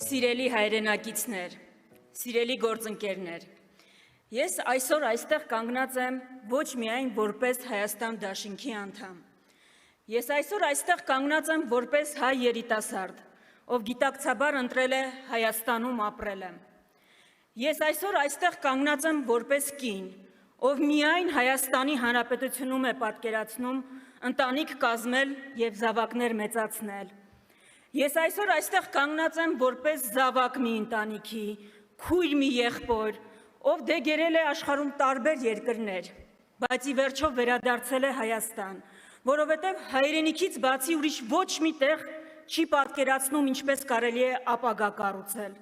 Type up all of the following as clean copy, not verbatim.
Սիրելի հայրենակիցներ, սիրելի գործընկերներ, ես այսօր այստեղ կանգնած եմ ոչ միայն որպես Հայաստան դաշինքի անդամ, ես այսօր այստեղ կանգնած եմ որպես հայ երիտասարդ, ով գիտակցաբար ընտրել է Հայաստանում ապրել եմ, ես այսօր այստեղ կանգնած եմ որպես կին, ով միայն Հայաստանի Հանրապետությունում է պատկերացնում ընտանիք կազմել և զավակներ մեծացնել, Ես այսօր այստեղ կանգնած եմ որպես զավակ մի ընտանիքի, քույր մի եղբոր, ով դեգերել է աշխարհում տարբեր երկրներ, բայց ի վերջո վերադարձել է Հայաստան, որովհետև հայրենիքից բացի ուրիշ ոչ մի տեղ չի պատկերացնում ինչպես կարելի է ապագա կառուցել։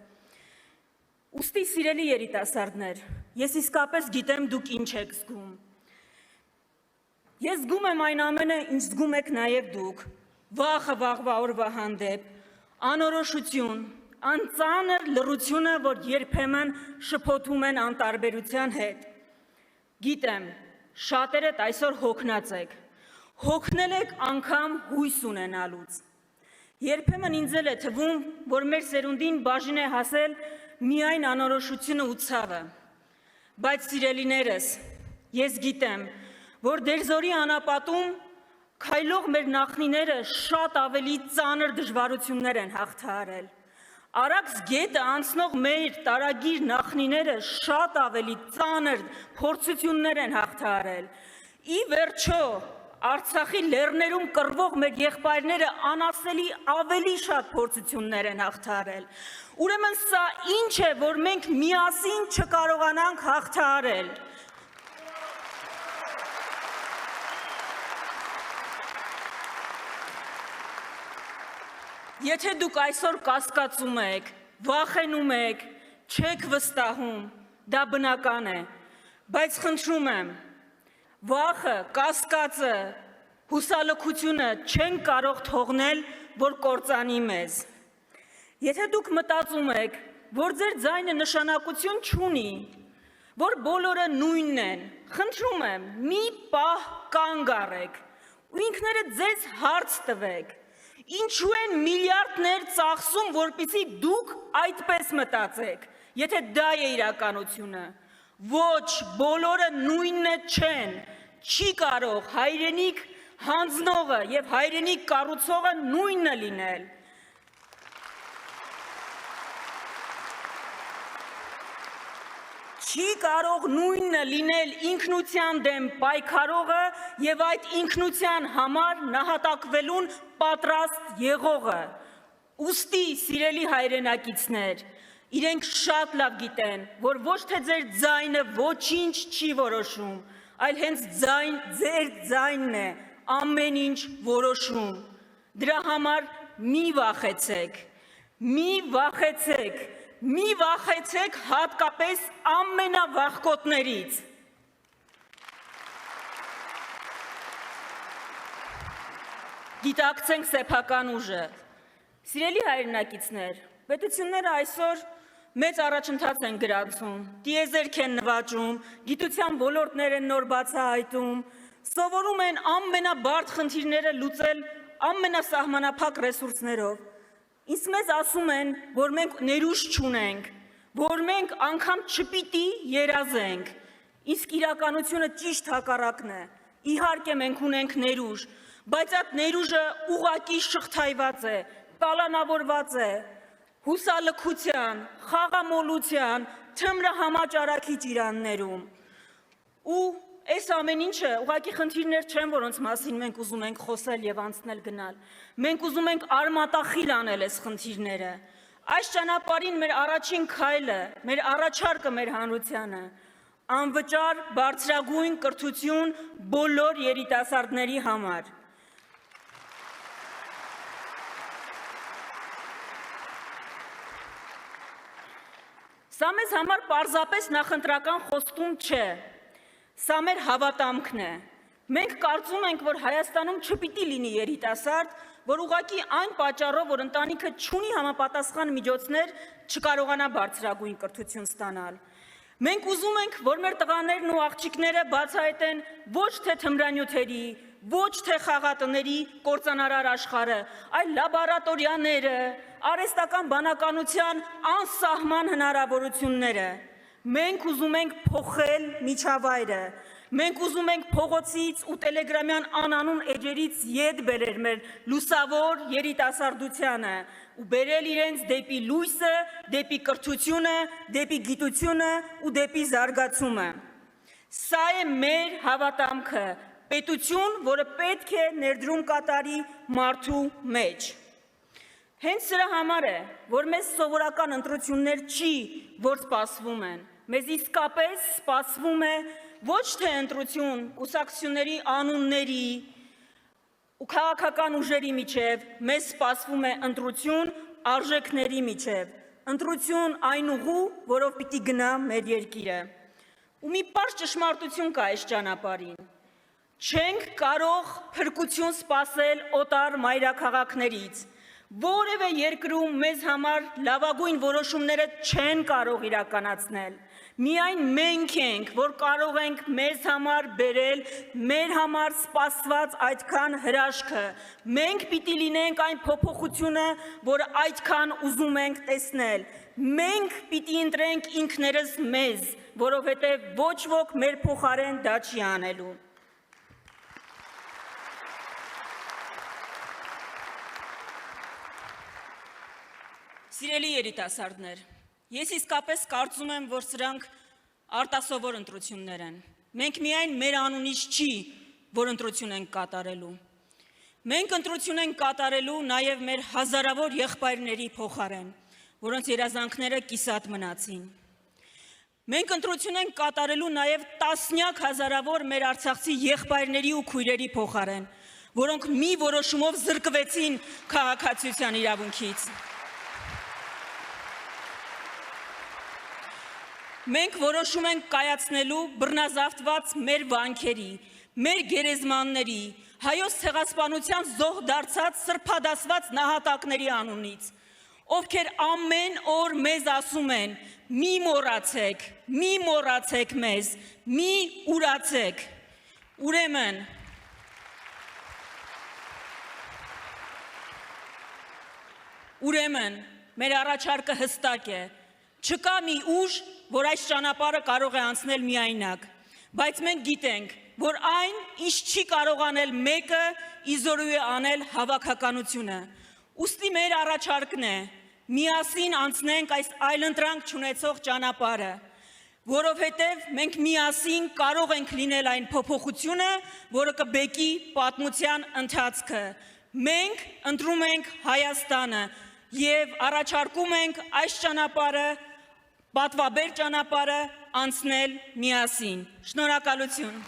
Ուստի սիրելի երիտասարդներ, ես իսկապես գիտեմ դուք ինչ եք զգում։ Ես զգում եմ այն ամենը, ինչ զգում եք նաև դուք։ Վախը վաղվա օրվա հանդեպ, անորոշություն, անծանր լռությունը, որ երբեմն շփոթում են անտարբերության հետ։ Գիտեմ, շատերդ այսօր հոգնած եք, հոգնել եք անգամ հույս ունենալուց։ Երբեմն ինձ էլ է թվում, որ մեր սերունդին բաժին է հասել միայն անորոշությունը ու ցավը։ Բայց սիրելիներս, ես գիտեմ, որ դերձորի անապատում Քայլող մեր նախնիները շատ ավելի ծանր դժվարություններ են հաղթահարել։ Արաքս գետը անցնող մեր տարագիր նախնիները շատ ավելի ծանր փորձություններ են հաղթահարել։ Ի վերջո, Արցախի լեռներում կռվող մեր եղբայրները անասելի ավելի շատ փորձություններ են հաղթահարել։ Ուրեմն սա ինչ է, որ մենք միասին չկարողանանք հաղթահարել։ Եթե դուք այսօր կասկածում եք, վախենում եք, չեք վստահում, դա բնական է, բայց խնդրում եմ, վախը, կասկածը, հուսալքությունը չեն կարող թողնել, որ կործանի մեզ։ Եթե դուք մտածում եք, որ ձեր ձայնը նշանակություն չունի, որ բոլորը նույնն են, խնդրում եմ, մի պահ կանգ առեք ու ինքներդ ձեզ հարց տվեք, Ինչու են միլիարդներ ծախսում, որպեսզի դուք այդպես մտածեք, եթե դա է իրականությունը, ոչ, բոլորը նույնն չեն, չի կարող հայրենիք հանձնողը և հայրենիք կառուցողը նույնը լինել։ Չի կարող նույնը լինել ինքնության դեմ պայքարողը և այդ ինքնության համար նահատակվելուն պատրաստ եղողը։ Ուստի, սիրելի հայրենակիցներ, իրենք շատ լավ գիտեն, որ ոչ թե ձեր ձայնը ոչինչ չի որոշում, այլ հենց ձեր ձայնն է ամեն ինչ որոշում։ Դրա համար մի վախեցեք, մի վախեցեք, մի վախեցեք հատկապես ամենավախկոտներից։ Գիտակցենք սեփական ուժը։ Սիրելի հայրենակիցներ, պետությունները այսօր մեծ առաջընթաց են գրանցում, տիեզերք են նվաճում, գիտության ոլորտներ են նոր բացահայտում, սովորում են ամենաբարդ խնդիրները լուծել ամենասահմանափակ ռեսուրսներով։ Իսկ մեզ ասում են, որ մենք ներուժ չունենք, որ մենք անգամ չպիտի երազենք, իսկ իրականությունը ճիշտ հակառակն է, իհարկե մենք ունենք ներուժ, բայց այդ ներուժը ուղղակի շղթայված է, տալանավորված է, հուսալքության, խաղամոլության, թմրահամաճարակի ճիրաններում, ու Այս ամեն ինչը ուղղակի խնդիրներ չեն, որոնց մասին մենք ուզում ենք խոսել և անցնել գնալ։ Մենք ուզում ենք արմատախիլ անել այս խնդիրները։ Այս ճանապարհին մեր առաջին քայլը, մեր առաջարկը մեր հանրությանը, անվճար բարձրագույն կրթություն բոլոր երիտասարդների համար։ Սա մեզ համար պարզապես նախընտրական խոստում չէ։ Սա մեր հավատամքն է։ Մենք կարծում ենք, որ Հայաստանում չպիտի լինի երիտասարդ, որ ուղղակի այն պատճառով, որ ընտանիքը չունի համապատասխան միջոցներ, չկարողանա բարձրագույն կրթություն ստանալ։ Մենք ուզում ենք, որ մեր տղաներն ու աղջիկները բացահայտեն ոչ թե թմրանյութերի, ոչ թե խաղատների կործանարար աշխարհը, այլ լաբորատորիաները, արհեստական բանականության անսահման հնարավորությունները։ Մենք ուզում ենք փոխել միջավայրը, մենք ուզում ենք փողոցից ու տելեգրամյան անանուն էջերից ետ բերել մեր լուսավոր երիտասարդությանը ու բերել իրենց դեպի լույսը, դեպի կրթությունը, դեպի գիտությունը ու դեպի զարգացումը։ Սա է մեր հավատամքը, պետություն, որը պետք է ներդրում կատարի մարդու մեջ։ Հենց սրա համար է, որ մեզ սովորական ընտրություններ չի, որ սպասվում են, մեզ իսկապես սպասվում է ոչ թե ընտրություն կուսակցությունների անունների ու քաղաքական ուժերի միջև, մեզ սպասվում է ընտրություն արժեքների միջև, ընտրություն այն ուղու, որով պիտի գնա մեր երկիրը։ Ու մի պարզ ճշմարտություն կա այս ճանապարհին։ Չենք կարող փրկություն սպասել օտար մայրաքաղաքներից։ Որևէ երկրում մեզ համար լավագույն որոշումները չեն կարող իրականացնել։ Միայն մենք ենք, որ կարող ենք մեզ համար բերել մեր համար սպասված այդքան հրաշքը։ Մենք պիտի լինենք այն փոփոխությունը, որը այդքան ուզում ենք տեսնել։ Մենք պիտի ընտրենք ինքներս մեզ, որովհետև ոչ ոք մեր փոխարեն դա չի անելու։ Սիրելի երիտասարդներ, ես իսկապես կարծում եմ, որ սրանք արտասովոր ընտրություններ են։ Մենք միայն մեր անունից չի, որ ընտրություն ենք կատարելու։ Մենք ընտրություն ենք կատարելու նաև մեր հազարավոր եղբայրների փոխարեն, որոնց երազանքները կիսատ մնացին։ Մենք ընտրություն ենք կատարելու նաև տասնյակ հազարավոր մեր արցախցի եղբայրների ու քույրերի փոխարեն, որոնք մի որոշումով զրկվեցին քաղաքացիության իրավունքից։ Մենք որոշում ենք կայացնելու բռնազավթված մեր վանքերի, մեր գերեզմանների, հայոց ցեղասպանության զոհ դարձած սրբադասված նահատակների անունից, ովքեր ամեն օր մեզ ասում են. մի մոռացեք մեզ, մի ուրացեք։ Ուրեմն, մեր առաջարկը հստակ է։ Չկա մի ուժ, որ այս ճանապարհը կարող է անցնել միայնակ, բայց մենք գիտենք, որ այն, ինչ չի կարող անել մեկը, իզորու է անել հավաքականությունը։ Ուստի մեր առաջարկն է, միասին անցնենք այս այլընտրանք չունեցող ճանապարհը, որովհետև մենք միասին կարող ենք լինել այն փոփոխությունը, որը կբեկի պատմության ընթացքը։ Մենք ընտրում ենք Հայաստանը եւ առաջարկում ենք այս ճանապարհը պատվաբեր ճանապարհը անցնել միասին։ Շնորհակալություն։